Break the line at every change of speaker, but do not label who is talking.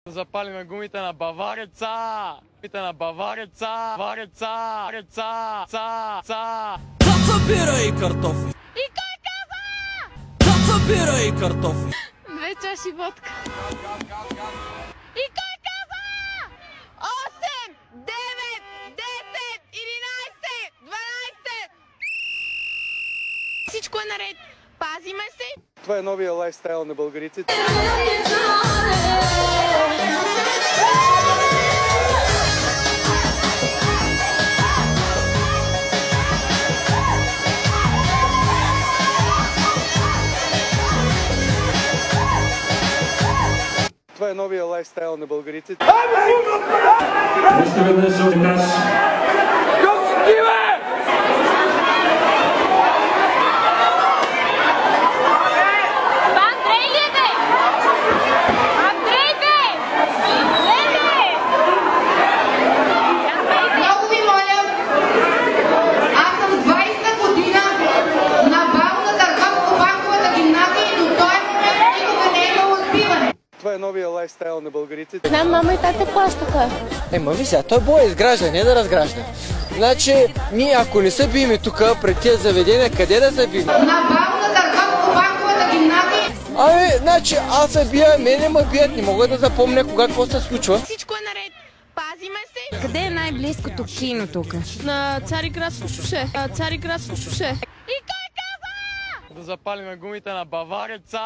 Да запалим гумите на Бавареца! Гумите на Бавареца! Бавареца! Реца! Ца! Ца!
Цаца, бира и картофи!
И кой каза?
Цаца, бира и картофи!
2 чаши водка. И кой каза? 8, 9, 10, 11, 12. Всичко е наред. Пазиме се.
Това е новия лайфстайл на българиците. Това е новия лайфстайл на българиците.
Още веднъж.
Много ви моля, аз съм 20-та година на бал на Търговско-банковата гимназия и до този момент никога не е имало сбиване.
Това е новия лайфстайл на българиците.
Да, мама и тата плащаха.
Ема сега, той бой изгражда, не да разгражда. Значи, ние ако не се биеме тук пред тези заведения, къде да се бием?
На бал на Търговско-банковата гимназия.
Ами, значи аз се бия, мене ме бият, не мога да запомня кога какво се случва.
Всичко е наред. Пазиме се.
Къде е най-близкото кино тук?
На Цариградско шоше. Цариградско шоше. И кой каза?
Да запалим гумите на Бавареца!